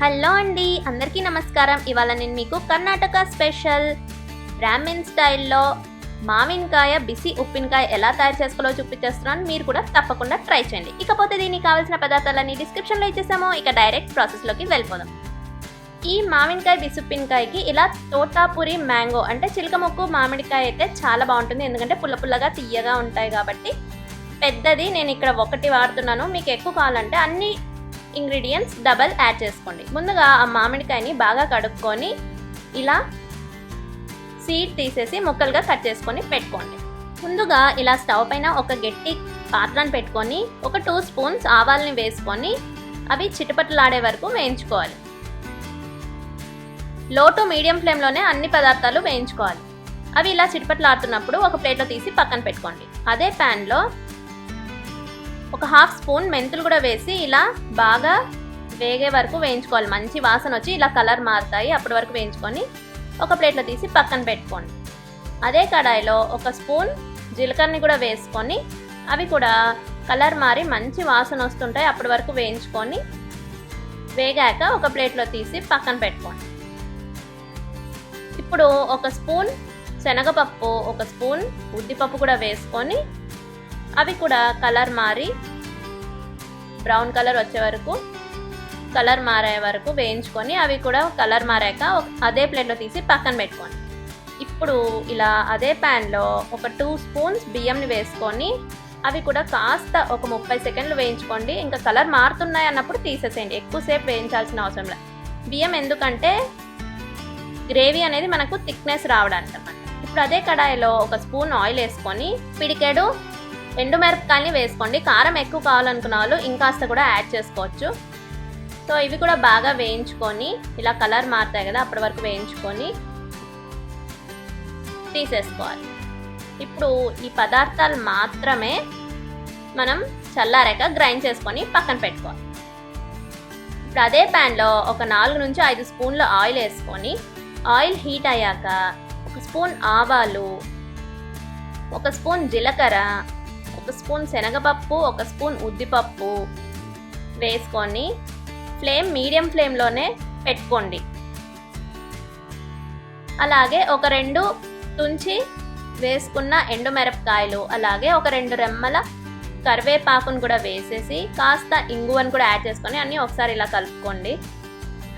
Hello అండి, అందరికీ నమస్కారం. ఇవాళ నేను మీకు కర్ణాటక స్పెషల్ బ్రాహ్మిన్ స్టైల్లో మామిడికాయ బిసి ఉప్పినకాయ ఎలా తయారు చేసుకోవాలో చూపించేస్తున్నాను. మీరు కూడా తప్పకుండా ట్రై చేయండి. ఇకపోతే దీనికి కావాల్సిన పదార్థాలన్నీ డిస్క్రిప్షన్లో ఇచ్చేసాము. ఇక డైరెక్ట్ ప్రాసెస్లోకి వెళ్ళిపోదాం. ఈ మామిడికాయ బిసి ఉప్పినకాయకి ఇలా తోటాపురి మ్యాంగో అంటే చిలక ముక్కు మామిడికాయ అయితే చాలా బాగుంటుంది. ఎందుకంటే పుల్ల పుల్లగా తీయగా ఉంటాయి కాబట్టి పెద్దది నేను ఇక్కడ ఒకటి వాడుతున్నాను. మీకు ఎక్కువ కావాలంటే అన్ని ఇంగ్రీడియంట్స్ డబల్ యాడ్ చేసుకోండి. ముందుగా ఆ మామిడికాయని బాగా కడుక్కొని ఇలా సీడ్ తీసేసి ముక్కలుగా కట్ చేసుకొని పెట్టుకోండి. ముందుగా ఇలా స్టవ్ పైన ఒక గట్టి పాత్రను పెట్టుకొని ఒక 2 స్పూన్స్ ఆవాల్ని వేసుకొని అవి చిటపటలాడే వరకు వేయించుకోవాలి. లో టు మీడియం ఫ్లేమ్లోనే అన్ని పదార్థాలు వేయించుకోవాలి. అవి ఇలా చిటపటలాడుతున్నప్పుడు ఒక ప్లేట్లో తీసి పక్కన పెట్టుకోండి. అదే ప్యాన్లో ఒక 1/2 స్పూన్ మెంతులు కూడా వేసి ఇలా బాగా వేగే వరకు వేయించుకోవాలి. మంచి వాసన వచ్చి ఇలా కలర్ మారుతాయి. అప్పటి వరకు వేయించుకొని ఒక ప్లేట్లో తీసి పక్కన పెట్టుకోండి. అదే కడాయిలో ఒక స్పూన్ జీలకర్రని కూడా వేసుకొని అవి కూడా కలర్ మారి మంచి వాసన వస్తుంటాయి. అప్పటి వరకు వేయించుకొని వేగాక ఒక ప్లేట్లో తీసి పక్కన పెట్టుకోండి. ఇప్పుడు ఒక స్పూన్ శనగపప్పు, ఒక స్పూన్ ఉద్దిపప్పు కూడా వేసుకొని అవి కూడా కలర్ మారి బ్రౌన్ కలర్ వచ్చే వరకు కలర్ మారే వరకు వేయించుకొని అవి కూడా కలర్ మారాక అదే ప్లేట్లో తీసి పక్కన పెట్టుకోండి. ఇప్పుడు ఇలా అదే ప్యాన్లో ఒక 2 స్పూన్స్ బియ్యంని వేసుకొని అవి కూడా కాస్త ఒక 30 సెకండ్లు వేయించుకోండి. ఇంకా కలర్ మారుతున్నాయి అన్నప్పుడు తీసేసేయండి. ఎక్కువసేపు వేయించాల్సిన అవసరం లేదు. బియ్యం ఎందుకంటే గ్రేవీ అనేది మనకు థిక్నెస్ రావడానికి అన్నమాట. ఇప్పుడు అదే కడాయిలో ఒక స్పూన్ ఆయిల్ వేసుకొని పిడికెడు ఎండుమిరపకాయని వేసుకోండి. కారం ఎక్కువ కావాలనుకున్న వాళ్ళు ఇంకాస్త కూడా యాడ్ చేసుకోవచ్చు. సో ఇవి కూడా బాగా వేయించుకొని ఇలా కలర్ మారుతాయి కదా, అప్పటి వరకు వేయించుకొని తీసేసుకోవాలి. ఇప్పుడు ఈ పదార్థాలు మాత్రమే మనం చల్లారాక గ్రైండ్ చేసుకొని పక్కన పెట్టుకోవాలి. ఇప్పుడు అదే ప్యాన్లో ఒక 4 నుంచి 5 స్పూన్ల ఆయిల్ వేసుకొని ఆయిల్ హీట్ అయ్యాక ఒక స్పూన్ ఆవాలు, ఒక స్పూన్ జీలకర్ర, ఒక స్పూన్ శనగపప్పు, ఒక స్పూన్ ఉద్దిపప్పు వేసుకొని ఫ్లేమ్ మీడియం ఫ్లేమ్లోనే పెట్టుకోండి. అలాగే ఒక 2 తుంచి వేసుకున్న ఎండుమిరపకాయలు, అలాగే ఒక 2 రెమ్మల కరివేపాకును కూడా వేసేసి కాస్త ఇంగువను కూడా యాడ్ చేసుకొని అన్నీ ఒకసారి ఇలా కలుపుకోండి.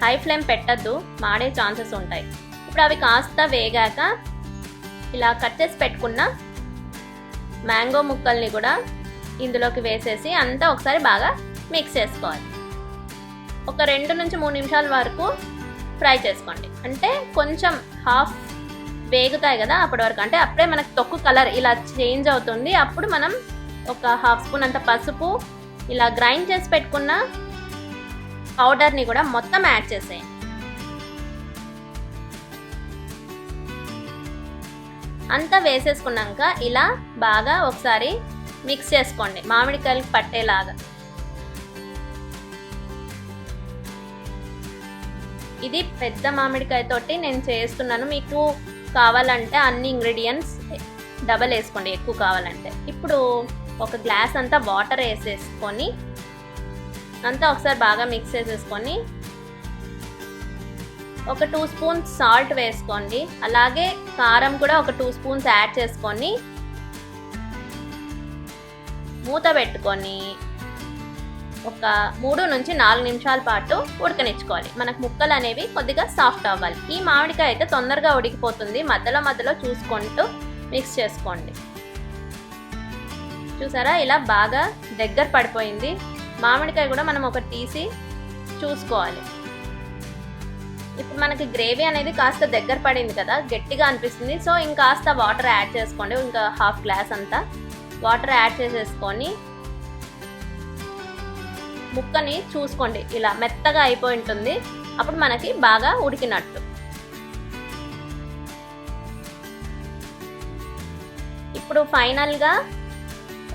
హై ఫ్లేమ్ పెట్టద్దు, మాడే ఛాన్సెస్ ఉంటాయి. ఇప్పుడు అవి కాస్త వేగాక ఇలా కట్ చేసి పెట్టుకున్న మ్యాంగో ముక్కల్ని కూడా ఇందులోకి వేసేసి అంతా ఒకసారి బాగా మిక్స్ చేసుకోవాలి. ఒక 2 నుంచి 3 నిమిషాల వరకు ఫ్రై చేసుకోండి. అంటే కొంచెం హాఫ్ వేగుతాయి కదా అప్పటి వరకు, అంటే అప్పుడే మనకు తొక్కు కలర్ ఇలా చేంజ్ అవుతుంది. అప్పుడు మనం ఒక 1/2 స్పూన్ అంత పసుపు, ఇలా గ్రైండ్ చేసి పెట్టుకున్న పౌడర్ని కూడా మొత్తం యాడ్ చేసేయండి. అంతా వేసేసుకున్నాక ఇలా బాగా ఒకసారి మిక్స్ చేసుకోండి మామిడికాయలకు పట్టేలాగా. ఇది పెద్ద మామిడికాయతోటి నేను చేస్తున్నాను. మీకు కావాలంటే అన్ని ఇంగ్రీడియంట్స్ డబల్ వేసుకోండి ఎక్కువ కావాలంటే. ఇప్పుడు ఒక గ్లాస్ అంతా వాటర్ వేసేసుకొని అంతా ఒకసారి బాగా మిక్స్ చేసేసుకొని ఒక 2 స్పూన్స్ సాల్ట్ వేసుకోండి. అలాగే కారం కూడా ఒక 2 స్పూన్స్ యాడ్ చేసుకొని మూత పెట్టుకొని ఒక 3 నుంచి 4 నిమిషాల పాటు ఉడకనిచ్చుకోవాలి. మనకు ముక్కలు అనేవి కొద్దిగా సాఫ్ట్ అవ్వాలి. ఈ మామిడికాయ అయితే తొందరగా ఉడికిపోతుంది. మధ్యలో మధ్యలో చూసుకుంటూ మిక్స్ చేసుకోండి. చూసారా, ఇలా బాగా దగ్గర పడిపోయింది. మామిడికాయ కూడా మనం ఒకటి తీసి చూసుకోవాలి. ఇప్పుడు మనకి గ్రేవీ అనేది కాస్త దగ్గర పడింది కదా, గట్టిగా అనిపిస్తుంది. సో ఇంకాస్త వాటర్ యాడ్ చేసుకోండి. ఇంకా 1/2 గ్లాస్ అంతా వాటర్ యాడ్ చేసేసుకొని ముక్కని చూసుకోండి. ఇలా మెత్తగా అయిపోయి ఉంటుంది. అప్పుడు మనకి బాగా ఉడికినట్టు. ఇప్పుడు ఫైనల్గా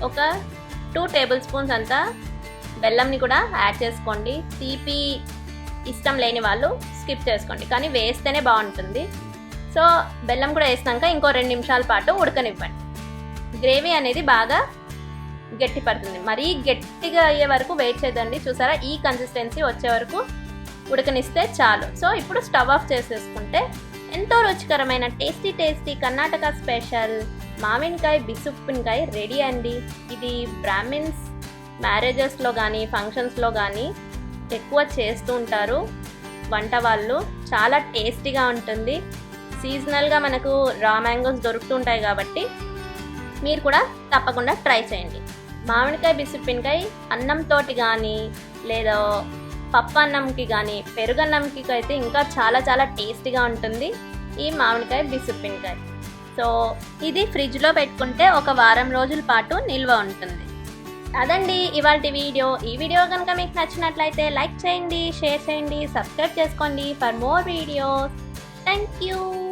ఒక 2 టేబుల్ స్పూన్స్ అంతా బెల్లంని కూడా యాడ్ చేసుకోండి. తీపి ఇష్టం లేని వాళ్ళు స్కిప్ చేసుకోండి, కానీ వేస్తేనే బాగుంటుంది. సో బెల్లం కూడా వేసినాక ఇంకో 2 నిమిషాల పాటు ఉడకనివ్వండి. గ్రేవీ అనేది బాగా గట్టి పడుతుంది. మరీ గట్టిగా అయ్యే వరకు వెయిట్ చేద్దండి. చూసారా, ఈ కన్సిస్టెన్సీ వచ్చే వరకు ఉడకనిస్తే చాలు. సో ఇప్పుడు స్టవ్ ఆఫ్ చేసేసుకుంటే ఎంతో రుచికరమైన టేస్టీ కర్ణాటక స్పెషల్ మామిడికాయ బిసి ఉప్పినకాయ రెడీ అండి. ఇది బ్రాహ్మిన్స్ మ్యారేజెస్లో కానీ ఫంక్షన్స్లో కానీ ఎక్కువ చేస్తూ ఉంటారు వంట వాళ్ళు. చాలా టేస్టీగా ఉంటుంది. సీజనల్గా మనకు రా మ్యాంగోస్ దొరుకుతుంటాయి కాబట్టి మీరు కూడా తప్పకుండా ట్రై చేయండి. మామిడికాయ బిసి ఉప్పినకాయ అన్నంతో కానీ లేదా పప్పు అన్నంకి కానీ పెరుగన్నంకి అయితే ఇంకా చాలా టేస్టీగా ఉంటుంది ఈ మామిడికాయ బిసి ఉప్పినకాయ. సో ఇది ఫ్రిడ్జ్లో పెట్టుకుంటే ఒక వారం రోజుల పాటు నిల్వ ఉంటుంది. అదండి ఇవాల్టి వీడియో. ఈ వీడియో కనుక మీకు నచ్చినట్లయితే లైక్ చేయండి, షేర్ చేయండి, సబ్స్క్రైబ్ చేసుకోండి for more videos. Thank you.